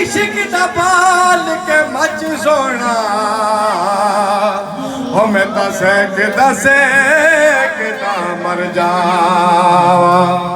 عشق دا پال کے مچ سونا ہو میں تا سیک دا مر جاواں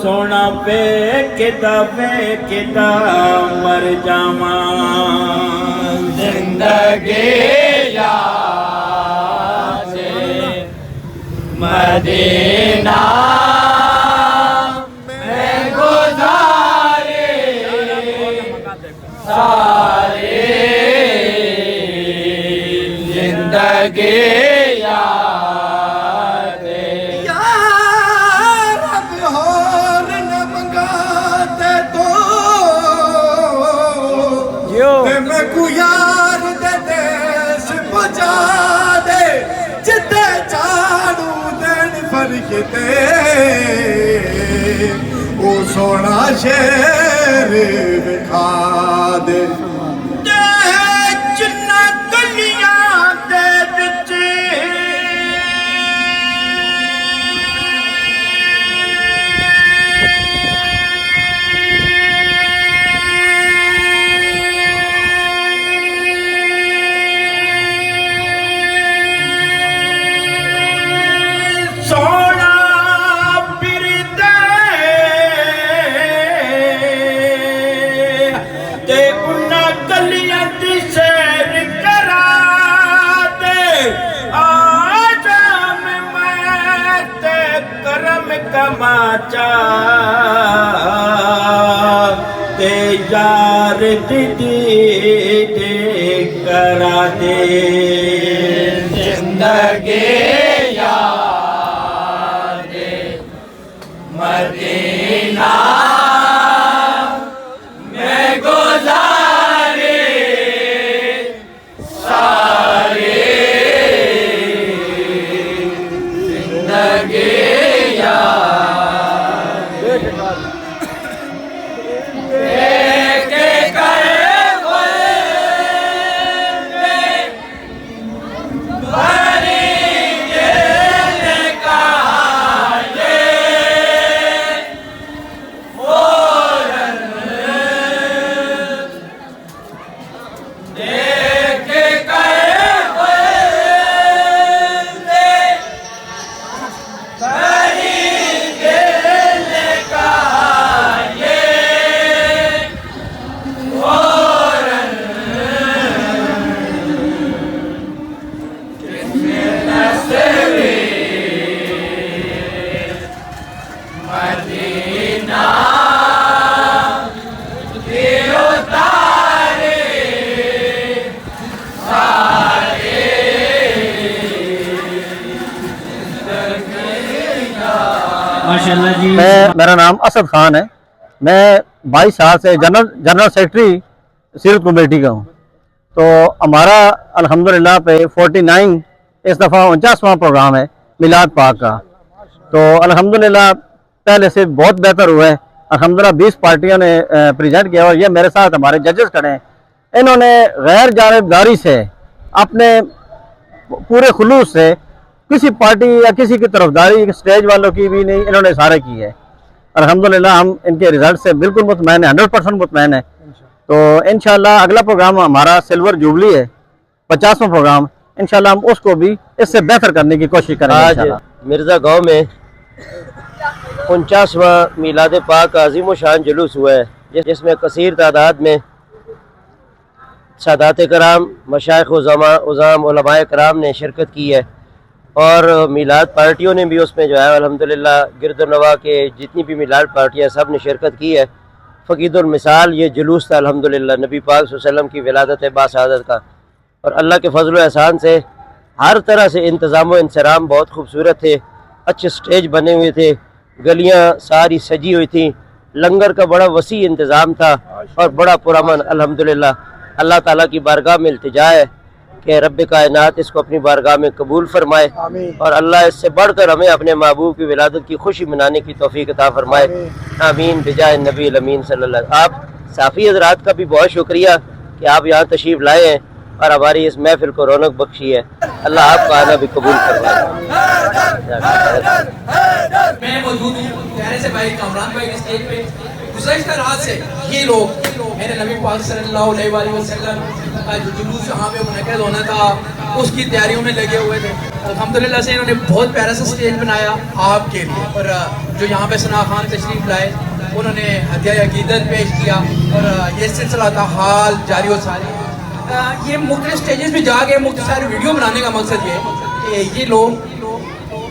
سونا پہ کتا مر جاواں زندگی یاد مدینہ میں گزارے سارے زندگی او سونا شیر دکھا دے جنہ گلیاں دے وچ کماچا تے یار دے کرا دے زندگی یاد مدینہ میں گزارے سارے زندگی میرا نام اسد خان ہے. میں 22 سال سے جنرل سیکرٹری سیرت کمیٹی کا ہوں. تو ہمارا الحمدللہ پہ 49 اس دفعہ 49واں پروگرام ہے میلاد پاک کا. تو الحمدللہ پہلے سے بہت بہتر ہوا ہے. الحمدللہ 20 پارٹیوں نے پریزنٹ کیا اور یہ میرے ساتھ ہمارے ججز کھڑے ہیں. انہوں نے غیر جانبداری سے اپنے پورے خلوص سے کسی پارٹی یا کسی کی طرفداری اسٹیج والوں کی بھی نہیں، انہوں نے سارے کی ہے. الحمدللہ ہم ان کے رزلٹ سے بالکل مطمئن ہیں، 100% مطمئن ہیں. تو انشاءاللہ اگلا پروگرام ہمارا سلور جوبلی ہے، 50واں پروگرام. انشاءاللہ ہم اس کو بھی اس سے بہتر کرنے کی کوشش کریں گے. آج مرزا گاؤں میں 49واں میلاد پاک کا عظیم و شان جلوس ہوا ہے، جس میں کثیر تعداد میں سادات کرام، مشائخ عظام، علماء کرام نے شرکت کی ہے. اور میلاد پارٹیوں نے بھی اس میں جو ہے الحمدللہ گرد و نواح کے جتنی بھی میلاد پارٹیاں سب نے شرکت کی ہے. فقید المثال یہ جلوس تھا الحمدللہ نبی پاک صلی اللہ علیہ وسلم کی ولادت باسعادت کا، اور اللہ کے فضل و احسان سے ہر طرح سے انتظام و انصرام بہت خوبصورت تھے، اچھے سٹیج بنے ہوئے تھے، گلیاں ساری سجی ہوئی تھیں، لنگر کا بڑا وسیع انتظام تھا اور بڑا پرامن الحمدللہ۔ اللہ تعالیٰ کی بارگاہ میں التجا ہے کہ رب کائنات اس کو اپنی بارگاہ میں قبول فرمائے، اور اللہ اس سے بڑھ کر ہمیں اپنے محبوب کی ولادت کی خوشی منانے کی توفیق عطا فرمائے، آمین بجائے نبی الامین صلی اللہ علیہ وسلم۔ آپ صافی حضرات کا بھی بہت شکریہ کہ آپ یہاں تشریف لائے ہیں اور ہماری اس محفل کو رونق بخشی ہے، اللہ آپ کا آنا بھی قبول فرمائے۔ میں موجود ہوں پیارے سے بھائی کامران بھائی کے اسٹیج پہ۔ گزشتہ رات سے یہ لوگ میرے نبی پاک صلی اللہ علیہ وآلہ وسلم کا جو جلوس یہاں پہ منعقد ہونا تھا اس کی تیاریوں میں لگے ہوئے تھے۔ الحمدللہ سے انہوں نے بہت پیارا سا اسٹیج بنایا آپ کے لیے، اور جو یہاں پہ ثنا خان تشریف لائے انہوں نے ہدیہ عقیدت پیش کیا، اور یہ سلسلہ تھا حال جاری و ساری۔ یہ مختلف سٹیجز پہ جا کے مختصر ویڈیو بنانے کا مقصد یہ ہے کہ یہ لوگ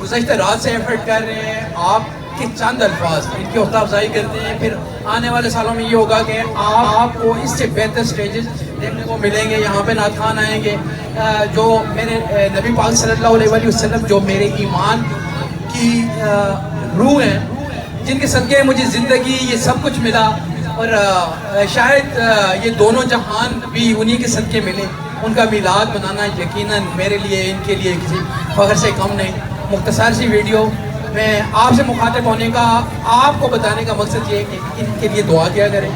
گزشتہ رات سے ایفرٹ کر رہے ہیں، آپ کے چند الفاظ ان کی حوصلہ افزائی کرتے ہیں، پھر آنے والے سالوں میں یہ ہوگا کہ آپ کو اس سے بہتر سٹیجز دیکھنے کو ملیں گے۔ یہاں پہ نعت خوان آئیں گے جو میرے نبی پاک صلی اللہ علیہ وآلہ وسلم جو میرے ایمان کی روح ہیں، جن کے صدقے مجھے زندگی یہ سب کچھ ملا، اور شاید یہ دونوں جہان بھی انہی کے صدقے ملے۔ ان کا میلاد منانا یقیناً میرے لیے ان کے لیے کسی فخر سے کم نہیں۔ مختصر سی ویڈیو میں آپ سے مخاطب ہونے کا، آپ کو بتانے کا مقصد یہ ہے کہ ان کے لیے دعا کیا کریں۔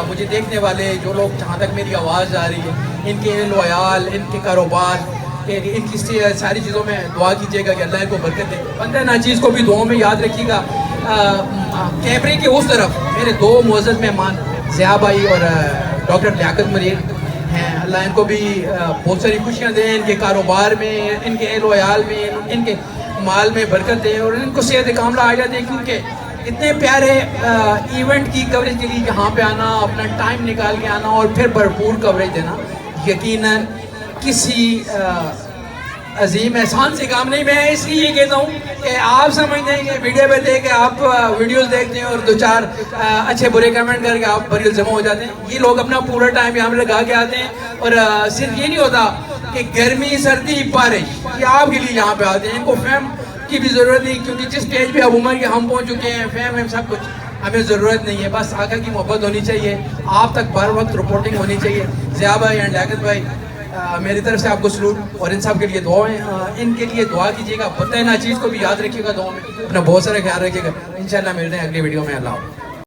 مجھے دیکھنے والے جو لوگ جہاں تک میری آواز آ رہی ہے، ان کے اہل و عیال، ان کے کاروبار، ان کی ساری چیزوں میں دعا کیجیے گا کہ اللہ ان کو برکت دے۔ بندہ ناچیز کو بھی دعاؤں میں یاد رکھیے گا۔ کیمرے کے اس طرف میرے دو معزز مہمان ضیاء بھائی اور ڈاکٹر لیاقت منیر ہیں، اللہ ان کو بھی بہت ساری خوشیاں دیں، ان کے کاروبار میں، ان کے اہل و عیال میں، ان کے مال میں برکت دیں، اور ان کو صحت کاملہ عاجلہ دیں، کیونکہ اتنے پیارے ایونٹ کی کوریج کے لیے یہاں پہ آنا، اپنا ٹائم نکال کے آنا اور پھر بھرپور کوریج دینا یقیناً کسی عظیم احسان سے کام نہیں۔ میں اس لیے یہ کہتا ہوں کہ آپ سمجھتے ہیں کہ ویڈیو پہ دیکھ کے آپ ویڈیوز دیکھتے ہیں اور دو چار اچھے برے کمنٹ کر کے آپ بریل جمع ہو جاتے ہیں۔ یہ لوگ اپنا پورا ٹائم یہاں پہ لگا کے آتے ہیں، اور صرف یہ نہیں ہوتا کہ گرمی سردی بارش یہ آپ کے لیے یہاں پہ آتے ہیں۔ ان کو فہم کی بھی ضرورت نہیں، کیونکہ جس سٹیج پہ اب عمر کے ہم پہنچ چکے ہیں، فہم سب کچھ ہمیں ضرورت نہیں ہے، بس آقا کی محبت ہونی چاہیے، آپ تک بر وقت رپورٹنگ ہونی چاہیے۔ ضیاء بھائی اینڈ لیاقت بھائی میری طرف سے آپ کو سلوٹ، اور ان سب کے لیے دعائیں، ان کے لیے دعا کیجیے گا۔ پتہ ہے نا چیز کو بھی یاد رکھیے گا، دعاؤں میں اپنا بہت سارا خیال رکھیے گا۔ انشاءاللہ ملتے ہیں اگلی ویڈیو میں۔ اللہ حافظ۔